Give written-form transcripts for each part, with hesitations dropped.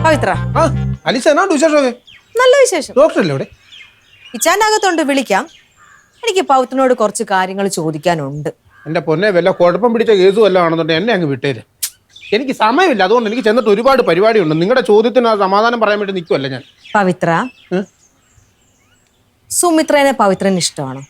പവിത്ര നല്ല വിശേഷം. ഇച്ചാനകത്തോണ്ട് വിളിക്കാം. എനിക്ക് പവിത്രനോട് കുറച്ച് കാര്യങ്ങൾ ചോദിക്കാനുണ്ട്. എന്റെ പൊന്നെ, വല്ല കുഴപ്പം പിടിച്ച കേസ് വല്ലതും ആണെന്നുണ്ടെങ്കിൽ എന്നെ അങ്ങ് വിട്ടേര്. എനിക്ക് സമയമില്ല, അതുകൊണ്ട് എനിക്ക് ചെന്നിട്ട് ഒരുപാട് പരിപാടിയുണ്ട്. നിങ്ങളുടെ ചോദ്യത്തിന് സമാധാനം പറയാൻ വേണ്ടി നിൽക്കുമല്ല ഞാൻ. പവിത്ര, സുമിത്രനെ പവിത്രന് ഇഷ്ടമാണോ?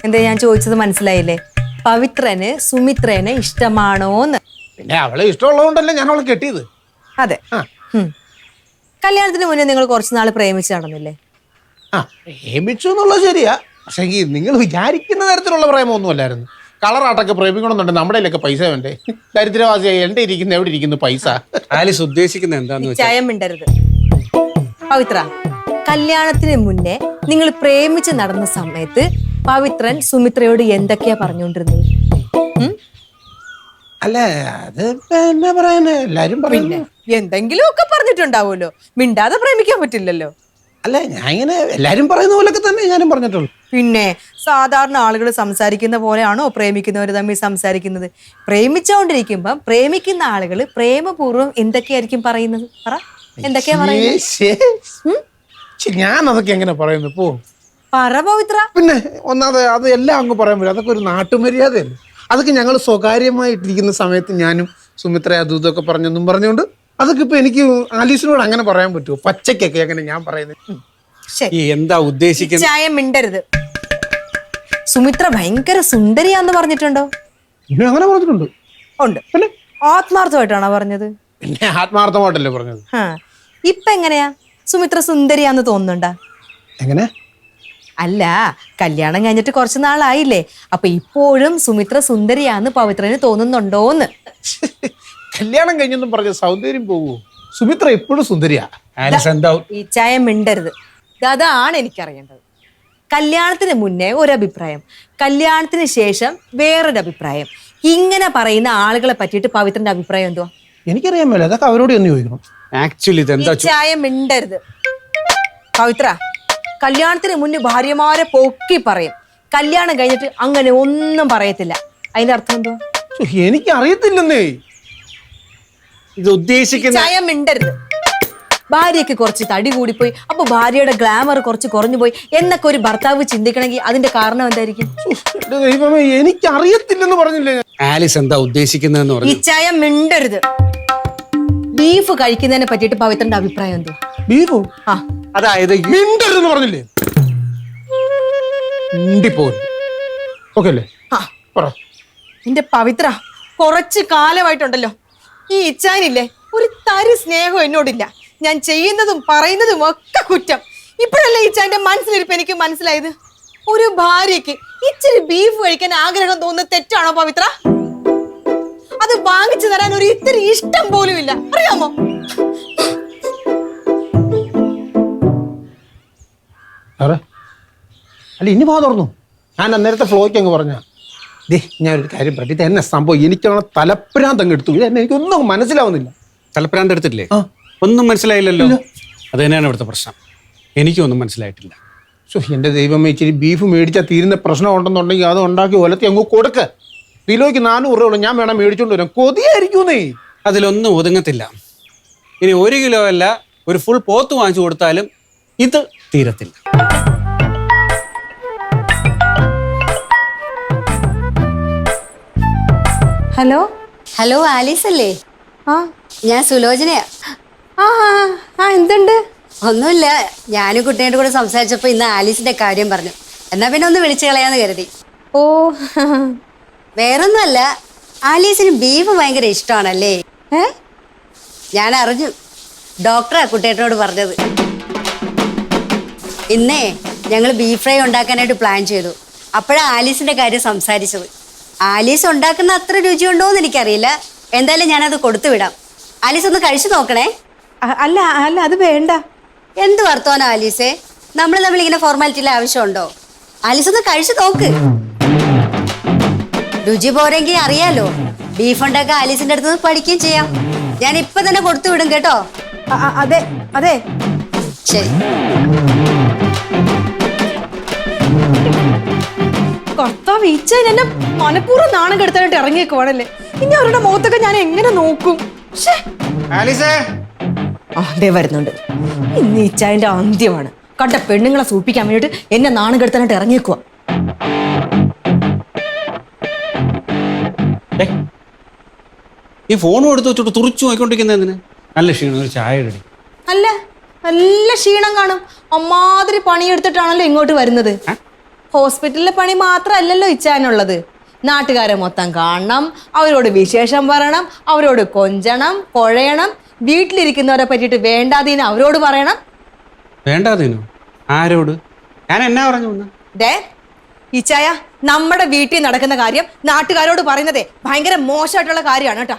എന്താ ഞാൻ ചോദിച്ചത് മനസ്സിലായില്ലേ? പവിത്രന് സുമിത്രനെ ഇഷ്ടമാണോന്ന്. പിന്നെ അവളെ ഇഷ്ടമുള്ളതുകൊണ്ടല്ലേ ഞാൻ അവളെ കെട്ടിയത്. അതെ. കല്യാണത്തിന് മുന്നേ നിങ്ങൾ കുറച്ച് നാൾ പ്രേമിച്ച് നടന്നില്ലേ? പ്രേമിച്ചു എന്നുള്ളത് ശരിയാ, പക്ഷെ നിങ്ങൾ വിചാരിക്കുന്ന തരത്തിലുള്ള പ്രേമൊന്നും അല്ലായിരുന്നു. കളറാട്ടൊക്കെ പ്രേമിക്കണമെന്നുണ്ട്. നമ്മുടെ പൈസ വേണ്ടേ? ദരിദ്രവാസിയായി എന്റെ ഇരിക്കുന്ന എവിടെ ഇരിക്കുന്നു പൈസ? ആലിസ് ഉദ്ദേശിക്കുന്നത് എന്താന്ന് ചായം മിണ്ടരുത്. പവിത്ര, കല്യാണത്തിന് മുന്നേ നിങ്ങൾ പ്രേമിച്ച് നടന്ന സമയത്ത് പവിത്രൻ സുമിത്രയോട് എന്തൊക്കെയാ പറഞ്ഞുകൊണ്ടിരുന്നത്? അല്ല, അത് എന്നാ പറയാന്, എല്ലാരും പിന്നെ എന്തെങ്കിലും ഒക്കെ പറഞ്ഞിട്ടുണ്ടാവുമല്ലോ. മിണ്ടാതെ പ്രേമിക്കാൻ പറ്റില്ലല്ലോ. അല്ല, ഞാൻ ഇങ്ങനെ എല്ലാരും പറയുന്ന പോലൊക്കെ തന്നെ ഞാനും പറഞ്ഞിട്ടുള്ളൂ. പിന്നെ സാധാരണ ആളുകൾ സംസാരിക്കുന്ന പോലെയാണോ പ്രേമിക്കുന്നവർ തമ്മിൽ സംസാരിക്കുന്നത്? പ്രേമിച്ചുകൊണ്ടിരിക്കുമ്പം പ്രേമിക്കുന്ന ആളുകൾ പ്രേമപൂർവ്വം എന്തൊക്കെയായിരിക്കും പറയുന്നത്? പറ, എന്തൊക്കെയാ പറയുന്നത്? ഞാൻ അതൊക്കെ എങ്ങനെ പറയുന്നു? പോ പറ പവിത്ര. പിന്നെ ഒന്നാമത് അത് എല്ലാം അങ്ങ് പറയാൻ പറ്റും. അതൊക്കെ ഒരു നാട്ടുമര്യാദയല്ലേ. അതൊക്കെ ഞങ്ങൾ സ്വകാര്യമായിട്ടിരിക്കുന്ന സമയത്ത് ഞാനും സുമിത്ര അതും ഇതൊക്കെ പറഞ്ഞൊന്നും പറഞ്ഞുകൊണ്ട് അതൊക്കെ ഇപ്പൊ എനിക്ക് ആലീസിനോട് അങ്ങനെ പറയാൻ പറ്റുമോ? പച്ചക്കൊക്കെ അങ്ങനെ ഞാൻ പറയുന്നത്. എന്താ ഉദ്ദേശിക്കുന്നത്? ചായം മിണ്ടരുത്. സുമിത്ര ഭയങ്കര സുന്ദരിയാന്ന് പറഞ്ഞിട്ടുണ്ടോ? പിന്നെ അങ്ങനെ പറഞ്ഞിട്ടുണ്ട്. ഉണ്ട്. പിന്നെ ആത്മാർത്ഥമായിട്ടാണോ പറഞ്ഞത്? പിന്നെ ആത്മാർത്ഥമായിട്ടല്ലേ പറഞ്ഞത്. ഇപ്പൊ എങ്ങനെയാ സുമിത്ര സുന്ദരിയാന്ന് തോന്നുന്നുണ്ടാ? എങ്ങനെ? അല്ല, കല്യാണം കഴിഞ്ഞിട്ട് കുറച്ച് നാളായില്ലേ, അപ്പൊ ഇപ്പോഴും സുമിത്ര സുന്ദരിയാന്ന് പവിത്രന് തോന്നുന്നുണ്ടോന്ന്? കല്യാണം കഴിഞ്ഞൊന്നും പറഞ്ഞ സൗന്ദര്യം പോവൂ? സുമിത്ര എപ്പോഴും സുന്ദരിയാ. ഈ ചായം മിണ്ടരുത്. അതാണ് എനിക്കറിയേണ്ടത്. കല്യാണത്തിന് മുന്നേ ഒരഭിപ്രായം, കല്യാണത്തിന് ശേഷം വേറൊരു അഭിപ്രായം. ഇങ്ങനെ പറയുന്ന ആളുകളെ പറ്റിയിട്ട് പവിത്രന്റെ അഭിപ്രായം എന്തുവാ? എനിക്കറിയാൻ മേല, അതൊക്കെ അവരോട് ഒന്ന് ചോദിക്കണം. ആക്ച്വലി ചായം മിണ്ടരുത്. പവിത്ര, കല്യാണത്തിന് മുന്നേ ഭാര്യമാരെ പൊക്കി പറയും, കല്യാണം കഴിഞ്ഞിട്ട് അങ്ങനെ ഒന്നും പറയത്തില്ല. അതിന്റെ അർത്ഥം എന്തുവാ? എനിക്ക് അറിയത്തില്ലെന്നേ. ഇത് ഉദ്ദേശിക്കുന്ന ചായം മിണ്ടരുത്. ഭാര്യക്ക് കുറച്ച് തടി കൂടിപ്പോയി, അപ്പൊ ഭാര്യയുടെ ഗ്ലാമർ കുറച്ച് കുറഞ്ഞു പോയി എന്നൊക്കെ ഒരു ഭർത്താവ് ചിന്തിക്കണമെങ്കിൽ അതിന്റെ കാരണം എന്തായിരിക്കും? എനിക്ക് അറിയത്തില്ലെന്ന് പറഞ്ഞില്ലേ? ആലിസ് എന്താ ഉദ്ദേശിക്കുന്നതെന്ന് പറഞ്ഞു. ഈ ചായം മിണ്ടരുത്. ബീഫ് കഴിക്കുന്നതിനെ പറ്റിയിട്ട് പവിത്രന്റെ അഭിപ്രായം എന്തുവാ? ബീഫോ? അതായത് മിണ്ടരുതെന്ന് പറഞ്ഞില്ലേ? ഓക്കെ അല്ലേ? എന്റെ പവിത്ര, കുറച്ച് കാലമായിട്ടുണ്ടല്ലോ ഈ ഇച്ചാനില്ലേ, ഒരു തരി സ്നേഹം എന്നോടില്ല. ഞാൻ ചെയ്യുന്നതും പറയുന്നതും ഒക്കെ കുറ്റം. ഇപ്പോഴല്ലേ ഇച്ചാന്റെ മനസ്സിലിരിപ്പ് എനിക്ക് മനസ്സിലായത്. ഒരു ഭാര്യക്ക് ഇച്ചിരി ബീഫ് കഴിക്കാൻ ആഗ്രഹം തോന്നുന്നത് തെറ്റാണോ പവിത്ര? അത് വാങ്ങിച്ചു തരാൻ ഒരു ഇത്തിരി ഇഷ്ടം പോലും ഇല്ല, അറിയാമോ? അല്ല, ഇനി വാ തുറന്നു. ഞാൻ അന്നേരത്തെ ഫ്ലോയ്ക്ക് അങ്ങ് പറഞ്ഞ ഞാനൊരു കാര്യം പറ്റി എന്നെ സംഭവം എനിക്കാണ് തലപ്രാന്ത് അങ്ങ് എടുത്തു. എന്നെ എനിക്കൊന്നും മനസ്സിലാവുന്നില്ല. തലപ്രാന്ത് എടുത്തിട്ടില്ലേ? ഒന്നും മനസ്സിലായില്ലല്ലോ. അത് തന്നെയാണ് ഇവിടുത്തെ പ്രശ്നം. എനിക്കൊന്നും മനസ്സിലായിട്ടില്ല. എന്റെ ദൈവമേ, ഇച്ചിരി ബീഫ് മേടിച്ചാൽ തീരുന്ന പ്രശ്നം ഉണ്ടെന്നുണ്ടെങ്കിൽ അത് ഉണ്ടാക്കി ഒലത്തി അങ്ങ് കൊടുക്ക. കിലോയ്ക്ക് 400 രൂപ ഞാൻ വേണം മേടിച്ചോണ്ട് വരാം. കൊതിയായിരിക്കുന്നേ. അതിലൊന്നും ഒതുങ്ങത്തില്ല. ഇനി 1 കിലോ അല്ല, ഒരു ഫുൾ പോത്ത് വാങ്ങിച്ചു കൊടുത്താലും ഇത് തീരത്തില്ല. ഹലോ ഹലോ, ആലീസ് അല്ലേ? ഞാൻ സുലോചനയാ. എന്തുണ്ട്? ഒന്നുമില്ല, ഞാനും കുട്ടിയുടെ കൂടെ സംസാരിച്ചപ്പോ ഇന്ന് ആലീസിന്റെ കാര്യം പറഞ്ഞു. എന്നാ പിന്നെ ഒന്ന് വിളിച്ചു കളയാന്ന് കരുതി. ഓ, വേറൊന്നുമല്ല, ആലീസിന് ബീഫ് ഭയങ്കര ഇഷ്ടമാണല്ലേ? ഞാൻ അറിഞ്ഞു. ഡോക്ടറാ കുട്ടിയേട്ടനോട് പറഞ്ഞത്. ഇന്നേ ഞങ്ങൾ ബീഫ് ഫ്രൈ ഉണ്ടാക്കാനായിട്ട് പ്ലാൻ ചെയ്തു. അപ്പോഴാണ് ആലീസിന്റെ കാര്യം സംസാരിച്ചത്. ആലീസ് ഉണ്ടാക്കുന്ന അത്ര രുചിയുണ്ടോന്ന് എനിക്കറിയില്ല. എന്തായാലും ഞാനത് കൊടുത്തു വിടാം. ആലീസ് ഒന്ന് കഴിച്ചു നോക്കണേ. അല്ല അല്ല, അത് വേണ്ട. എന്ത് വർത്തമാനം ആലീസേ? നമ്മൾ തമ്മിൽ ഇങ്ങനെ ഫോർമാലിറ്റിയിൽ ആവശ്യമുണ്ടോ? ആലീസ് ഒന്ന് കഴിച്ചു നോക്ക്. രുചി പോരെങ്കിൽ അറിയാലോ. ബീഫ് ഉണ്ടാക്കാൻ ആലീസിന്റെ അടുത്ത് പഠിക്കുകയും ചെയ്യാം. ഞാൻ ഇപ്പൊ തന്നെ കൊടുത്തു വിടും കേട്ടോ. അതെ അതെ, ശരി. കർത്താവ് ഇച്ചാൻ എന്നെ മനഃപൂർവ്വം നാണം കെടുത്താനായിട്ട് ഇറങ്ങിയേക്കുവാണല്ലേ. ഇനി അവരുടെ മുഖത്തൊക്കെ ഞാൻ എങ്ങനെ നോക്കും? ശ്ശേ. ആ ദേ വരുന്നുണ്ട്. ഇന്ന് ഇച്ചായന്റെ അന്ത്യമാണ്. കണ്ട പെണ്ണുങ്ങളെ സൂപ്പിക്കാൻ വേണ്ടിട്ട് എന്നെ നാണം കെടുത്താനായിട്ട് ഇറങ്ങിയേക്കുവാ. ഈ ഫോൺ എടുത്ത് വെച്ചോട്ട് തുറച്ചു നോക്കിക്കൊണ്ടിരിക്കുന്നതിന് നല്ല ക്ഷീണം, ഒരു ചായ ഇടടി. അല്ല, നല്ല ക്ഷീണം കാണും. അമ്മാതിരി പണിയെടുത്തിട്ടാണല്ലോ ഇങ്ങോട്ട് വരുന്നത്. ഹോസ്പിറ്റലിലെ പണി മാത്രമല്ലല്ലോ ഇച്ചാനുള്ളത്. നാട്ടുകാരെ മൊത്തം കാണണം, അവരോട് വിശേഷം പറയണം, അവരോട് കൊഞ്ചണം, കുഴയണം, വീട്ടിലിരിക്കുന്നവരെ പറ്റിയിട്ട് വേണ്ടാതീന് അവരോട് പറയണം. വേണ്ടാതീനോ? ആരോട്? ഞാൻ എന്നാ പറഞ്ഞു? ദേ ഇച്ചായ, നമ്മുടെ വീട്ടിൽ നടക്കുന്ന കാര്യം നാട്ടുകാരോട് പറയുന്നതേ ഭയങ്കര മോശമായിട്ടുള്ള കാര്യമാണ് കേട്ടോ.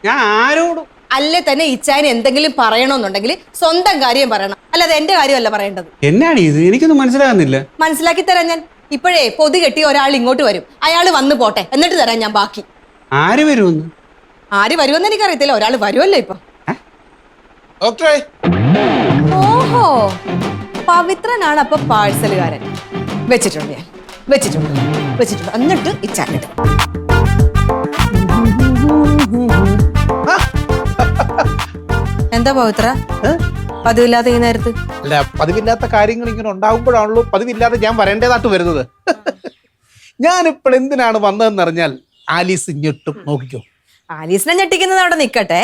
ഞാൻ ആരോടും അല്ലേ തന്നെ ഇച്ചായന് എന്തെങ്കിലും പറയണമെന്നുണ്ടെങ്കിൽ സ്വന്തം കാര്യം പറയണം, അല്ലാതെ എന്റെ കാര്യമല്ല പറയേണ്ടത്. എന്നാണ് ഇത്? എനിക്കൊന്നും മനസ്സിലാകുന്നില്ല. മനസ്സിലാക്കി തരാം ഞാൻ. ഇപ്പോഴേ പൊതു കെട്ടി ഒരാൾ ഇങ്ങോട്ട് വരും, അയാൾ വന്നു പോട്ടെ, എന്നിട്ട് തരാം ഞാൻ ബാക്കി. ആര് വരുമെന്ന്? ആര് വരുമെന്ന് എനിക്കറിയത്തില്ല, ഒരാൾ വരുമല്ലോ ഇപ്പൊ. ഡോക്ടറെ, ഓഹോ, പവിത്രനാണ് അപ്പൊ പാഴ്സലുകാരൻ. വെച്ചിട്ടുണ്ട് ഞാൻ, വെച്ചിട്ടുണ്ട്. എന്നിട്ട് ഇച്ചാനിട്ട് എന്താ പവിത്ര പതിവില്ലാത്ത ഈ നേരത്ത്? അല്ല, പതിവില്ലാത്ത കാര്യങ്ങൾ ഇങ്ങനെ ഉണ്ടാകുമ്പോഴാണല്ലോ പതിവില്ലാതെ ഞാൻ വരേണ്ടതായിട്ട് വരുന്നത്. ഞാനിപ്പോൾ എന്തിനാണ് വന്നതെന്ന് അറിഞ്ഞാൽ ആലീസ് ഞെട്ടും. നോക്കിക്കോ. ആലീസിനെ ഞെട്ടിക്കുന്നത് അവിടെ നിക്കട്ടെ,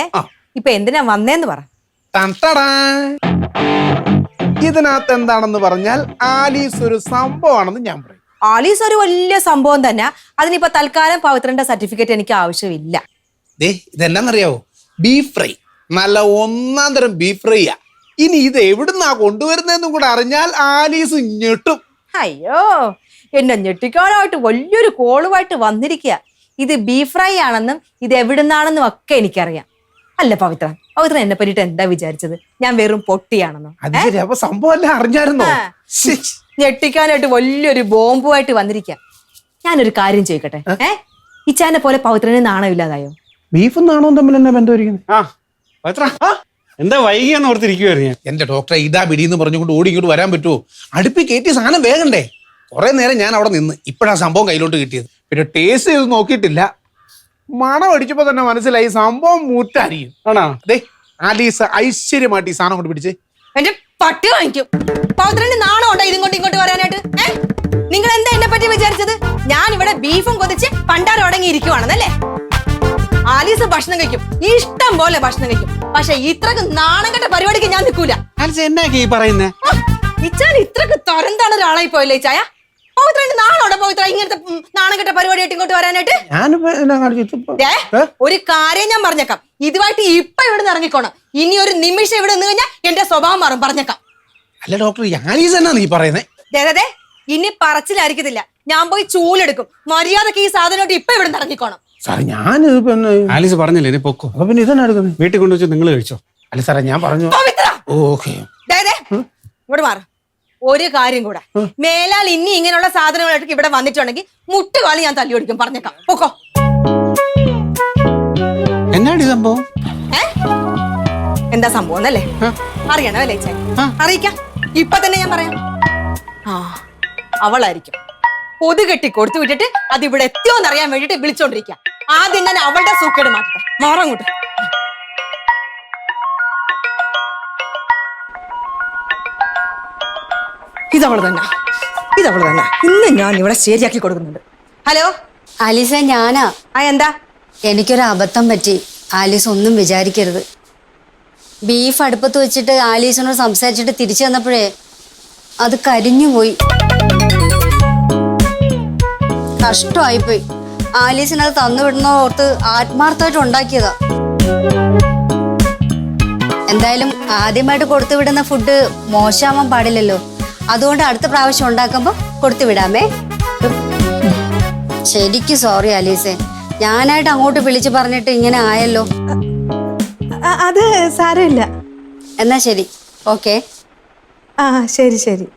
ഇപ്പൊ എന്തിനാ വന്നേന്ന് പറ. ഇതിനകത്ത് എന്താണെന്ന് പറഞ്ഞാൽ ആലീസ് ഒരു സംഭവമാണെന്ന് ഞാൻ പറയും. ആലീസ് ഒരു വലിയ സംഭവം തന്നെ. അതിനിപ്പോ തൽക്കാലം പവിത്രന്റെ സർട്ടിഫിക്കറ്റ് എനിക്ക് ആവശ്യമില്ല. ഇതെന്നാന്നറിയാവോ? ബീഫ് ഫ്രൈ, നല്ല ഒന്നാം തരം ബീഫ് ഫ്രൈയാ. ഇനി ഇത് എവിടുന്നാ കൊണ്ടുവരുന്നതെന്നും കൂടെ അറിഞ്ഞാൽ ആലീസ് ഞെട്ടും. അയ്യോ, എന്നെ ഞെട്ടിക്കാനായിട്ട് വലിയൊരു കോളുമായിട്ട് വന്നിരിക്കുക. ഇത് ബീഫ് ഫ്രൈ ആണെന്നും ഇത് എവിടുന്നാണെന്നും ഒക്കെ എനിക്കറിയാം. അല്ല പവിത്ര എന്നെ പറ്റിട്ട് എന്താ വിചാരിച്ചത്? ഞാൻ വെറും പൊട്ടിയാണെന്നോ? അപ്പൊ സംഭവം എല്ലാം അറിഞ്ഞായിരുന്നോ? ഞെട്ടിക്കാനായിട്ട് വലിയൊരു ബോംബുമായിട്ട് വന്നിരിക്കുക. ഞാനൊരു കാര്യം ചോദിക്കട്ടെ, ഇച്ചാനെ പോലെ പവിത്രന് നാണമില്ലാതായോ? ബീഫും നാണവും തമ്മിൽ എന്നാ ബന്ധമായിരിക്കുന്നു? എന്താ വൈകിയെന്ന് ഓർത്തിരിക്കുവായിരുന്നു ഞാൻ. എന്റെ ഡോക്ടറെ, ഇതാ പിടിയെന്ന് പറഞ്ഞുകൊണ്ട് ഓടി ഇങ്ങോട്ട് വരാൻ പറ്റുമോ? അടുപ്പിൽ കയറ്റിയ സാധനം വേഗണ്ടേ? കുറെ നേരം ഞാൻ അവിടെ നിന്ന്, ഇപ്പോഴാ സംഭവം കയ്യിലോട്ട് കിട്ടിയത്. പിന്നെ ടേസ്റ്റ് ചെയ്ത് നോക്കിയിട്ടില്ല. മണം അടിച്ചപ്പോ തന്നെ മനസ്സിലായി സംഭവം മൂറ്റായിരിക്കും. ആണോ? അതെ, ആലീസ് ഐശ്വര്യമായിട്ട് ഈ സാധനം കൊണ്ട് പിടിച്ച് എന്റെ പട്ടി വാങ്ങിക്കും. പവിത്രന് നാണം ഉണ്ടോ ഇതും കൊണ്ട് ഇങ്ങോട്ട് വരാനായിട്ട്? നിങ്ങൾ എന്താ എന്നെ പറ്റി വിചാരിച്ചത്? ഞാൻ ഇവിടെ ബീഫും കൊതിച്ച് പണ്ടാരം അടങ്ങിയിരിക്കുവാണെന്നല്ലേ? ആലീസ് ഭക്ഷണം കഴിക്കും, ഇഷ്ടം പോലെ ഭക്ഷണം കഴിക്കും. പക്ഷെ ഇത്രക്ക് നാണം കെട്ട പരിപാടിക്ക് ഞാൻ നിൽക്കൂല. എന്നാക്കി പറയുന്നേ? ഇച്ചാൻ ഇത്രക്ക് തരംതാണ് ഒരാളായി പോയല്ലേ ഇച്ചായ? പവിത്രന്റെ നാളോടെ പവിത്ര ഇങ്ങനത്തെ നാണം കെട്ട പരിപാടിയായിട്ട് ഇങ്ങോട്ട് വരാനായിട്ട്? ഒരു കാര്യം ഞാൻ പറഞ്ഞേക്കാം, ഇതുമായിട്ട് ഇപ്പൊ ഇവിടെ നിന്ന് ഇറങ്ങിക്കോണം. ഇനി ഒരു നിമിഷം ഇവിടെ നിന്ന് കഴിഞ്ഞാൽ എന്റെ സ്വഭാവം മാറും, പറഞ്ഞേക്കാം. അല്ല ഡോക്ടർ, ആലീസ് എന്നാ നീ പറയുന്നേ? ഇനി പറച്ചിലായിരിക്കത്തില്ല, ഞാൻ പോയി ചൂലെടുക്കും. മര്യാദക്ക് ഈ സാധനമായിട്ട് ഇപ്പൊ ഇവിടെ നിന്ന് ഇറങ്ങിക്കോണം. സാറേ, ഞാൻ ആലീസ് പറഞ്ഞില്ലേ ഇനി പൊക്കോ. അപ്പൊ പിന്നെ ഇതെന്നാ എടുക്കുന്നത്? വീട്ടിൽ കൊണ്ടുവച്ച് നിങ്ങൾ കഴിച്ചോ. അല്ല സാറേ, ഞാൻ പറഞ്ഞു. ഓക്കെ, ഇവിടെ മാറും. ഒരു കാര്യം കൂടെ, മേലാൽ ഇനി ഇങ്ങനെയുള്ള സാധനങ്ങളായിട്ട് ഇവിടെ വന്നിട്ടുണ്ടെങ്കിൽ മുട്ടുകാലി ഞാൻ തല്ലി ഓടിക്കും, പറഞ്ഞേക്കാം. പൊക്കോ. എന്നാടി സംഭവം? എന്താ സംഭവം എന്നല്ലേ അറിയണോ അല്ലേ ചേ? അറിയിക്കാം, ഇപ്പൊ തന്നെ ഞാൻ പറയാം. അവളായിരിക്കും പൊതു കെട്ടി കൊടുത്തു വിട്ടിട്ട് അത് ഇവിടെ എത്തിയോന്ന് അറിയാൻ വേണ്ടിട്ട് വിളിച്ചോണ്ടിരിക്കുക. ആദ്യം ഞാൻ അവളുടെ സൂക്കേട് മാറ്റട്ടെ. മാറങ്ങോട്ട്. ഇതവള് തന്നെ. ഇന്ന് ഞാൻ ഇവിടെ ശരിയാക്കി കൊടുക്കുന്നുണ്ട്. ഹലോ ആലീസ, ഞാനാ. എന്താ? എനിക്കൊരു അബദ്ധം പറ്റി. ആലീസ് ഒന്നും വിചാരിക്കരുത്. ബീഫ് അടുപ്പത്ത് വെച്ചിട്ട് ആലീസിനോട് സംസാരിച്ചിട്ട് തിരിച്ചു വന്നപ്പോഴേ അത് കരിഞ്ഞുപോയി. കഷ്ടമായിപ്പോയി. ആലീസിനത് തന്നുവിടുന്ന ഓർത്ത് ആത്മാർത്ഥമായിട്ട് ഉണ്ടാക്കിയതാ. എന്തായാലും ആദ്യമായിട്ട് കൊടുത്തു വിടുന്ന ഫുഡ് മോശമാവാൻ പാടില്ലല്ലോ. അതുകൊണ്ട് അടുത്ത പ്രാവശ്യം ഉണ്ടാക്കുമ്പോ കൊടുത്തു വിടാമേ. ശരിക്കും സോറി ആലീസേ, ഞാനായിട്ട് അങ്ങോട്ട് വിളിച്ചു പറഞ്ഞിട്ട് ഇങ്ങനെ ആയല്ലോ. അത് സാരമില്ല. എന്നാ ശരി, ഓക്കെ. ശരി.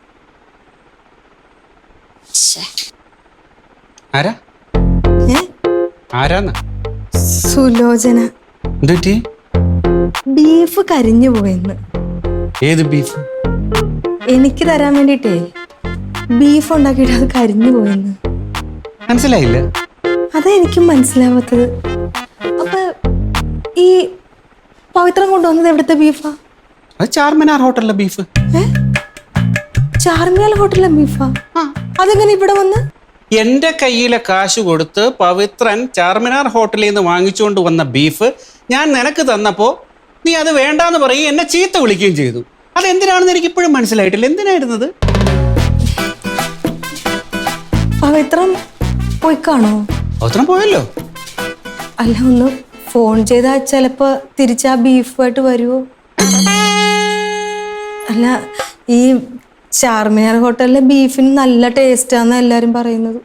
ആരാന്ന്? സുലോചന. എന്തുപറ്റി? ബീഫ് കരിഞ്ഞു പോയെന്ന്. ഏത് ബീഫ്? എനിക്ക് തരാൻ വേണ്ടിട്ടേ ബീഫ് ഉണ്ടാക്കിയിട്ട് അത് കരിഞ്ഞു പോയെന്ന്. മനസ്സിലായില്ല? അതാ എനിക്കും മനസ്സിലാവാത്തത്. അപ്പൊ ഈ പവിത്രം കൊണ്ടുവന്നത് എവിടുത്തെ ബീഫാ? അത് ചാർമിനാർ ഹോട്ടലിലെ ബീഫ്. ചാർമിനാർ ഹോട്ടലിലെ ബീഫാ? അതെങ്ങനെ ഇവിടെ വന്ന്? എൻ്റെ കയ്യിലെ കാശ് കൊടുത്ത് പവിത്രൻ ചാർമിനാർ ഹോട്ടലിൽ നിന്ന് വാങ്ങിച്ചുകൊണ്ട് വന്ന ബീഫ് ഞാൻ നിനക്ക് തന്നപ്പോൾ നീ അത് വേണ്ടാന്ന് പറയും, എന്നെ ചീത്ത വിളിക്കുകയും ചെയ്തു. അതെന്തിനാണെന്ന് എനിക്ക് ഇപ്പോഴും മനസ്സിലായിട്ടില്ല. എന്തിനായിരുന്നത്? പവിത്രം പോയി കാണോ? പവിത്രം പോയല്ലോ. അല്ല, ഒന്ന് ഫോൺ ചെയ്താൽ ചിലപ്പോ തിരിച്ചാ ബീഫായിട്ട് വരുമോ? അല്ല, ഈ ചാർമിനാർ ഹോട്ടലിലെ ബീഫിന് നല്ല ടേസ്റ്റാന്ന് എല്ലാരും പറയുന്നത്.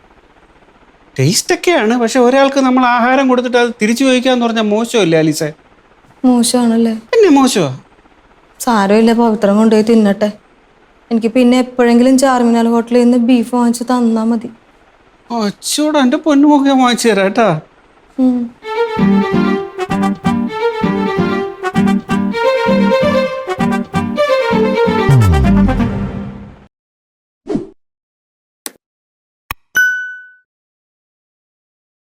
ടേസ്റ്റ് ഒക്കെയാണ്, പക്ഷെ ഒരാൾക്ക് നമ്മൾ ആഹാരം കൊടുത്തിട്ട് അത് തിരിച്ചു ചോദിക്കാന്ന് പറഞ്ഞാൽ മോശമല്ലേ ആലീസേ? മോശമാണല്ലേ? പിന്നെ മോശമാ. സാരമില്ല, പവിത്രം കൊണ്ടുപോയി തിന്നട്ടെ. എനിക്ക് പിന്നെ എപ്പോഴെങ്കിലും ചാർമിനാർ ഹോട്ടലിൽ നിന്ന് ബീഫ് വാങ്ങിച്ച് തന്നാ മതി. അച്ചോടാ, എൻ്റെ പൊന്നുമുഖം വാങ്ങിച്ചു തരാം കേട്ടാ.